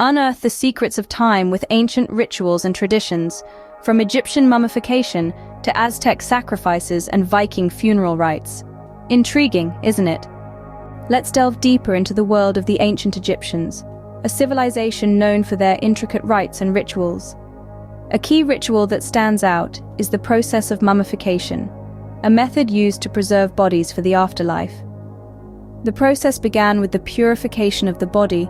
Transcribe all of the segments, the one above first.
Unearth the secrets of time with ancient rituals and traditions, from Egyptian mummification to Aztec sacrifices and Viking funeral rites. Intriguing, isn't it? Let's delve deeper into the world of the ancient Egyptians, a civilization known for their intricate rites and rituals. A key ritual that stands out is the process of mummification, a method used to preserve bodies for the afterlife. The process began with the purification of the body,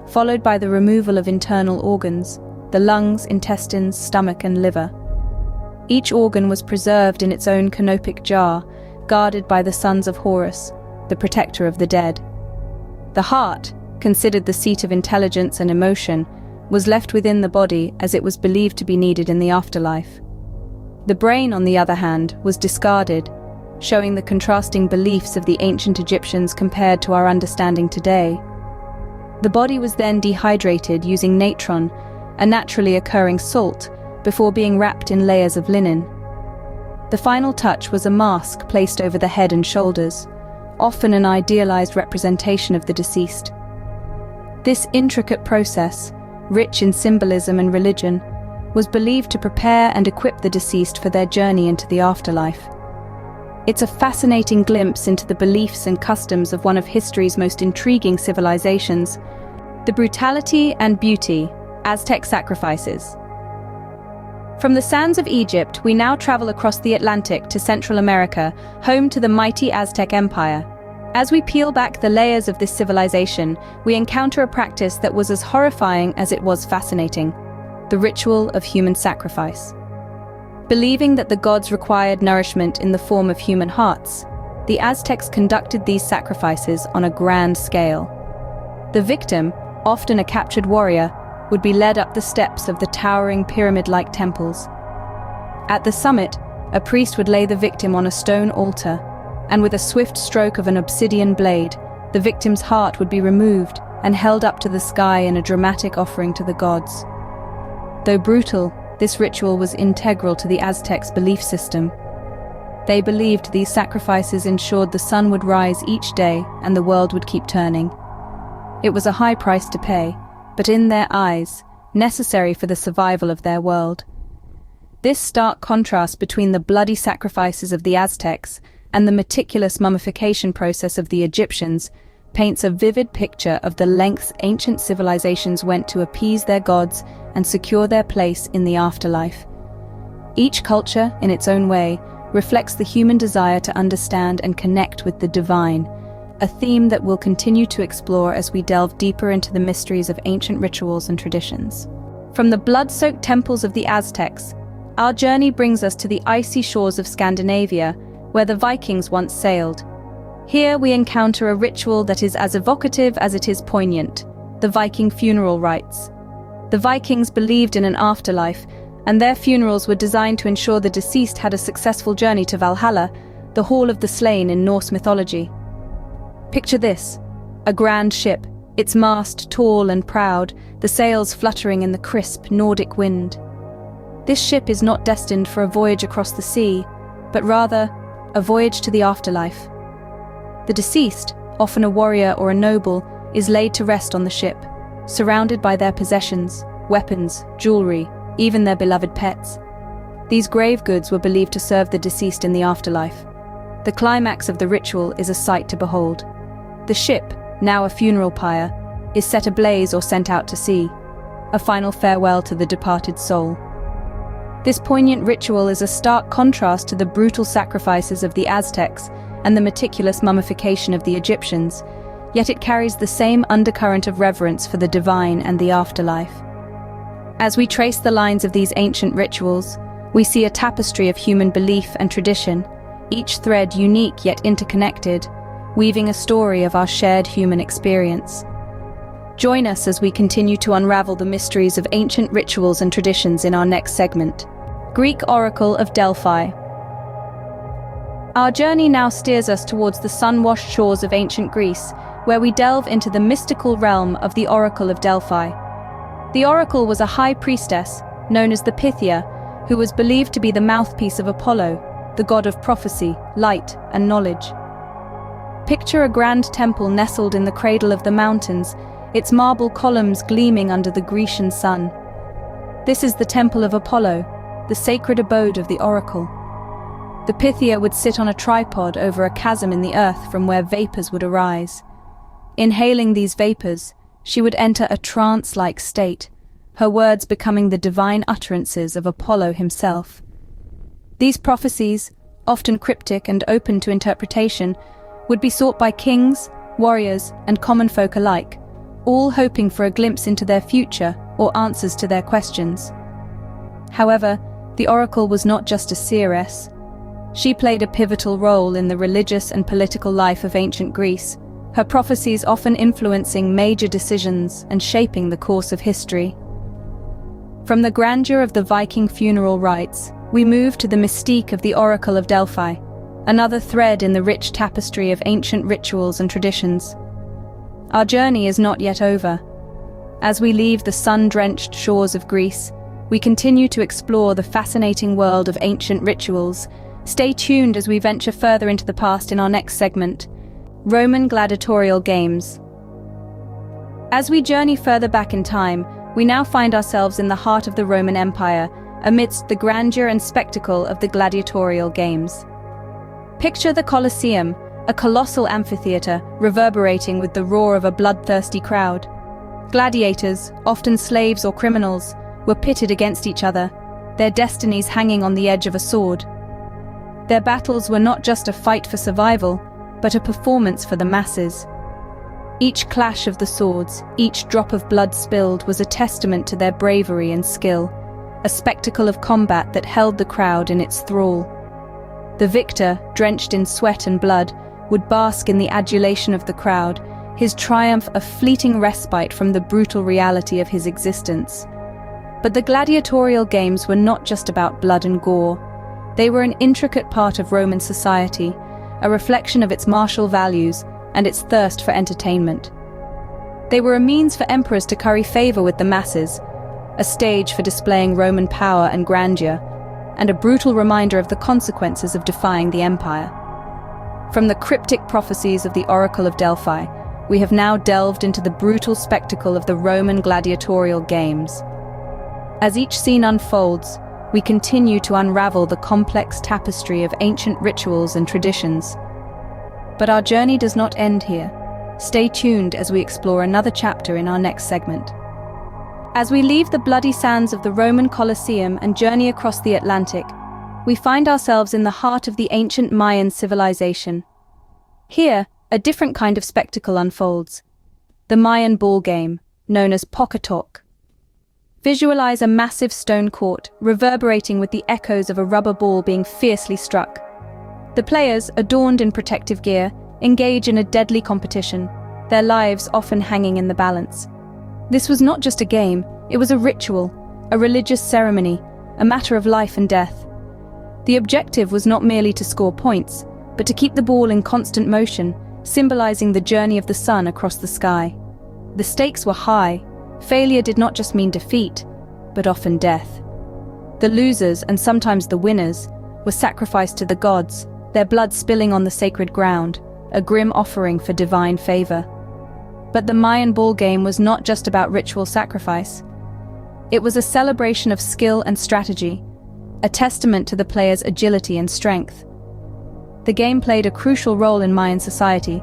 followed by the removal of internal organs, the lungs, intestines, stomach, and liver. Each organ was preserved in its own canopic jar, guarded by the sons of Horus, the protector of the dead. The heart, considered the seat of intelligence and emotion, was left within the body as it was believed to be needed in the afterlife. The brain, on the other hand, was discarded, showing the contrasting beliefs of the ancient Egyptians compared to our understanding today. The body was then dehydrated using natron, a naturally occurring salt, before being wrapped in layers of linen. The final touch was a mask placed over the head and shoulders, often an idealized representation of the deceased. This intricate process, rich in symbolism and religion, was believed to prepare and equip the deceased for their journey into the afterlife. It's a fascinating glimpse into the beliefs and customs of one of history's most intriguing civilizations, the brutality and beauty, Aztec sacrifices. From the sands of Egypt, we now travel across the Atlantic to Central America, home to the mighty Aztec Empire. As we peel back the layers of this civilization, we encounter a practice that was as horrifying as it was fascinating: the ritual of human sacrifice. Believing that the gods required nourishment in the form of human hearts, the Aztecs conducted these sacrifices on a grand scale. The victim, often a captured warrior, would be led up the steps of the towering pyramid-like temples. At the summit, a priest would lay the victim on a stone altar, and with a swift stroke of an obsidian blade, the victim's heart would be removed and held up to the sky in a dramatic offering to the gods. Though brutal, this ritual was integral to the Aztecs' belief system. They believed these sacrifices ensured the sun would rise each day and the world would keep turning. It was a high price to pay, but in their eyes, necessary for the survival of their world. This stark contrast between the bloody sacrifices of the Aztecs and the meticulous mummification process of the Egyptians paints a vivid picture of the lengths ancient civilizations went to appease their gods and secure their place in the afterlife. Each culture, in its own way, reflects the human desire to understand and connect with the divine, a theme that we'll continue to explore as we delve deeper into the mysteries of ancient rituals and traditions. From the blood-soaked temples of the Aztecs, our journey brings us to the icy shores of Scandinavia, where the Vikings once sailed. Here we encounter a ritual that is as evocative as it is poignant: the Viking funeral rites. The Vikings believed in an afterlife, and their funerals were designed to ensure the deceased had a successful journey to Valhalla, the Hall of the Slain in Norse mythology. Picture this: a grand ship, its mast tall and proud, the sails fluttering in the crisp Nordic wind. This ship is not destined for a voyage across the sea, but rather a voyage to the afterlife. The deceased, often a warrior or a noble, is laid to rest on the ship, surrounded by their possessions, weapons, jewelry, even their beloved pets. These grave goods were believed to serve the deceased in the afterlife. The climax of the ritual is a sight to behold. The ship, now a funeral pyre, is set ablaze or sent out to sea, a final farewell to the departed soul. This poignant ritual is a stark contrast to the brutal sacrifices of the Aztecs and the meticulous mummification of the Egyptians, yet it carries the same undercurrent of reverence for the divine and the afterlife. As we trace the lines of these ancient rituals, we see a tapestry of human belief and tradition, each thread unique yet interconnected, weaving a story of our shared human experience. Join us as we continue to unravel the mysteries of ancient rituals and traditions in our next segment: Greek Oracle of Delphi. Our journey now steers us towards the sun-washed shores of ancient Greece, where we delve into the mystical realm of the Oracle of Delphi. The oracle was a high priestess, known as the Pythia, who was believed to be the mouthpiece of Apollo, the god of prophecy, light, and knowledge. Picture a grand temple nestled in the cradle of the mountains, its marble columns gleaming under the Grecian sun. This is the Temple of Apollo, the sacred abode of the oracle. The Pythia would sit on a tripod over a chasm in the earth from where vapors would arise. Inhaling these vapors, she would enter a trance-like state, her words becoming the divine utterances of Apollo himself. These prophecies, often cryptic and open to interpretation, would be sought by kings, warriors, and common folk alike, all hoping for a glimpse into their future or answers to their questions. However, the oracle was not just a seeress. She played a pivotal role in the religious and political life of ancient Greece, her prophecies often influencing major decisions and shaping the course of history. From the grandeur of the Viking funeral rites, we move to the mystique of the Oracle of Delphi, another thread in the rich tapestry of ancient rituals and traditions. Our journey is not yet over. As we leave the sun-drenched shores of Greece, we continue to explore the fascinating world of ancient rituals. Stay tuned as we venture further into the past in our next segment, Roman Gladiatorial Games. As we journey further back in time, we now find ourselves in the heart of the Roman Empire, amidst the grandeur and spectacle of the gladiatorial games. Picture the Colosseum, a colossal amphitheater reverberating with the roar of a bloodthirsty crowd. Gladiators, often slaves or criminals, were pitted against each other, their destinies hanging on the edge of a sword. Their battles were not just a fight for survival, but a performance for the masses. Each clash of the swords, each drop of blood spilled was a testament to their bravery and skill, a spectacle of combat that held the crowd in its thrall. The victor, drenched in sweat and blood, would bask in the adulation of the crowd, his triumph a fleeting respite from the brutal reality of his existence. But the gladiatorial games were not just about blood and gore. They were an intricate part of Roman society, a reflection of its martial values and its thirst for entertainment. They were a means for emperors to curry favor with the masses, a stage for displaying Roman power and grandeur, and a brutal reminder of the consequences of defying the empire. From the cryptic prophecies of the Oracle of Delphi, we have now delved into the brutal spectacle of the Roman gladiatorial games. As each scene unfolds, we continue to unravel the complex tapestry of ancient rituals and traditions. But our journey does not end here. Stay tuned as we explore another chapter in our next segment. As we leave the bloody sands of the Roman Colosseum and journey across the Atlantic, we find ourselves in the heart of the ancient Mayan civilization. Here, a different kind of spectacle unfolds. The Mayan ball game, known as Pocatoc. Visualize a massive stone court, reverberating with the echoes of a rubber ball being fiercely struck. The players, adorned in protective gear, engage in a deadly competition, their lives often hanging in the balance. This was not just a game, it was a ritual, a religious ceremony, a matter of life and death. The objective was not merely to score points, but to keep the ball in constant motion, symbolizing the journey of the sun across the sky. The stakes were high. Failure did not just mean defeat, but often death. The losers, and sometimes the winners, were sacrificed to the gods, their blood spilling on the sacred ground, a grim offering for divine favor. But the Mayan ball game was not just about ritual sacrifice. It was a celebration of skill and strategy, a testament to the players' agility and strength. The game played a crucial role in Mayan society,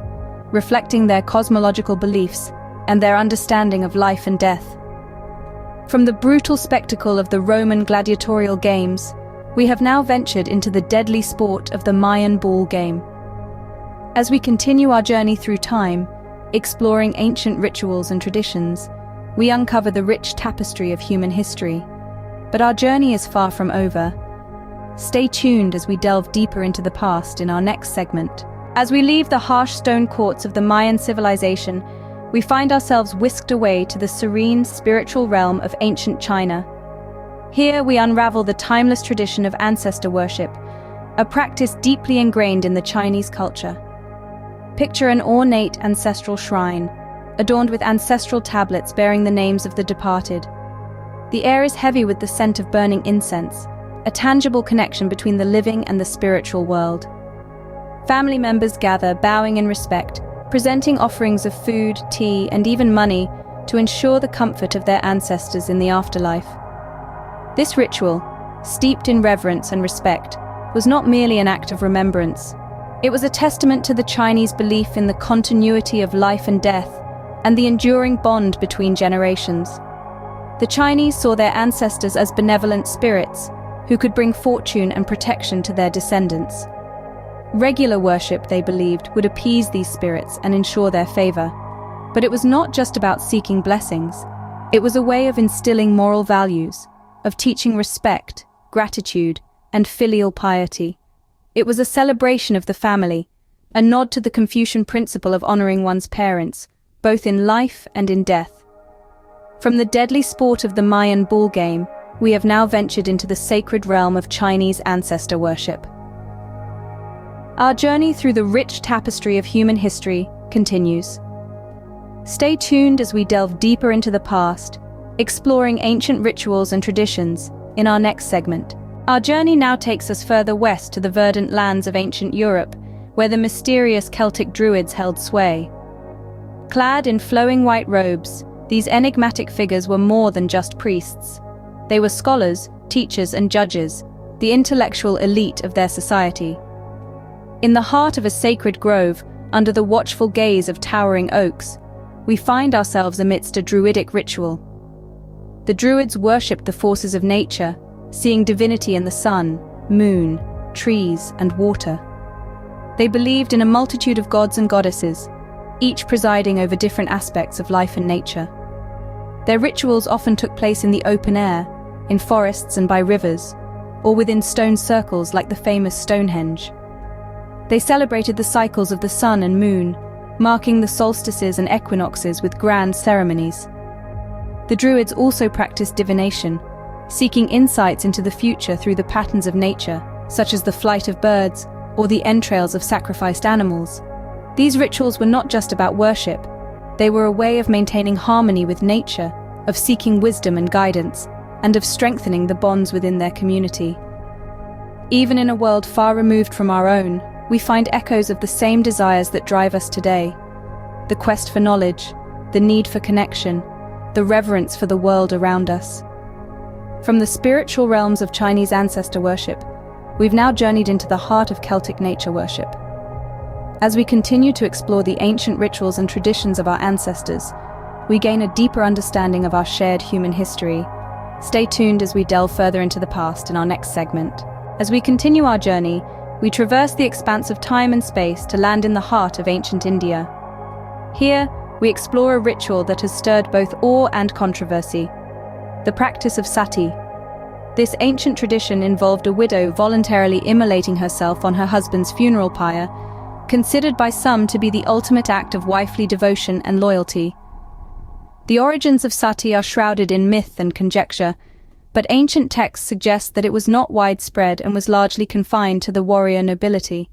reflecting their cosmological beliefs and their understanding of life and death. From the brutal spectacle of the Roman gladiatorial games, we have now ventured into the deadly sport of the Mayan ball game. As we continue our journey through time, exploring ancient rituals and traditions, we uncover the rich tapestry of human history. But our journey is far from over. Stay tuned as we delve deeper into the past in our next segment. As we leave the harsh stone courts of the Mayan civilization, we find ourselves whisked away to the serene spiritual realm of ancient China. Here we unravel the timeless tradition of ancestor worship, a practice deeply ingrained in the Chinese culture. Picture an ornate ancestral shrine, adorned with ancestral tablets bearing the names of the departed. The air is heavy with the scent of burning incense, a tangible connection between the living and the spiritual world. Family members gather, bowing in respect, presenting offerings of food, tea, and even money, to ensure the comfort of their ancestors in the afterlife. This ritual, steeped in reverence and respect, was not merely an act of remembrance. It was a testament to the Chinese belief in the continuity of life and death and the enduring bond between generations. The Chinese saw their ancestors as benevolent spirits who could bring fortune and protection to their descendants. Regular worship, they believed, would appease these spirits and ensure their favor. But it was not just about seeking blessings. It was a way of instilling moral values, of teaching respect, gratitude, and filial piety. It was a celebration of the family, a nod to the Confucian principle of honoring one's parents, both in life and in death. From the deadly sport of the Mayan bull game, we have now ventured into the sacred realm of Chinese ancestor worship. Our journey through the rich tapestry of human history continues. Stay tuned as we delve deeper into the past, exploring ancient rituals and traditions in our next segment. Our journey now takes us further west to the verdant lands of ancient Europe, where the mysterious Celtic druids held sway. Clad in flowing white robes, these enigmatic figures were more than just priests. They were scholars, teachers, and judges, the intellectual elite of their society. In the heart of a sacred grove, under the watchful gaze of towering oaks, we find ourselves amidst a druidic ritual. The druids worshipped the forces of nature, seeing divinity in the sun, moon, trees, and water. They believed in a multitude of gods and goddesses, each presiding over different aspects of life and nature. Their rituals often took place in the open air, in forests and by rivers, or within stone circles like the famous Stonehenge. They celebrated the cycles of the sun and moon, marking the solstices and equinoxes with grand ceremonies. The Druids also practiced divination, seeking insights into the future through the patterns of nature, such as the flight of birds or the entrails of sacrificed animals. These rituals were not just about worship. They were a way of maintaining harmony with nature, of seeking wisdom and guidance, and of strengthening the bonds within their community. Even in a world far removed from our own, we find echoes of the same desires that drive us today. The quest for knowledge, the need for connection, the reverence for the world around us. From the spiritual realms of Chinese ancestor worship, we've now journeyed into the heart of Celtic nature worship. As we continue to explore the ancient rituals and traditions of our ancestors, we gain a deeper understanding of our shared human history. Stay tuned as we delve further into the past in our next segment. As we continue our journey, we traverse the expanse of time and space to land in the heart of ancient India. Here, we explore a ritual that has stirred both awe and controversy: the practice of sati. This ancient tradition involved a widow voluntarily immolating herself on her husband's funeral pyre, considered by some to be the ultimate act of wifely devotion and loyalty. The origins of sati are shrouded in myth and conjecture, but ancient texts suggest that it was not widespread and was largely confined to the warrior nobility.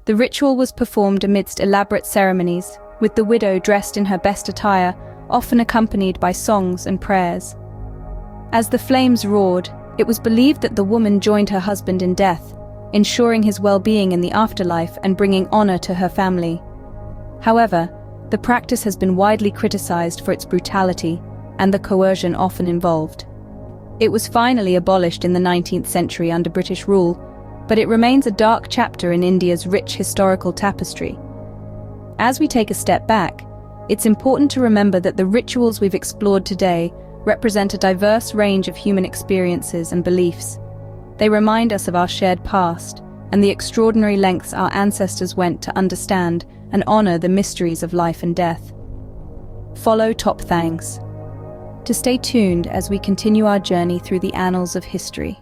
The ritual was performed amidst elaborate ceremonies, with the widow dressed in her best attire, often accompanied by songs and prayers. As the flames roared, it was believed that the woman joined her husband in death, ensuring his well-being in the afterlife and bringing honor to her family. However, the practice has been widely criticized for its brutality and the coercion often involved. It was finally abolished in the 19th century under British rule, but it remains a dark chapter in India's rich historical tapestry. As we take a step back, it's important to remember that the rituals we've explored today represent a diverse range of human experiences and beliefs. They remind us of our shared past and the extraordinary lengths our ancestors went to understand and honor the mysteries of life and death. Follow Thangs to stay tuned as we continue our journey through the annals of history.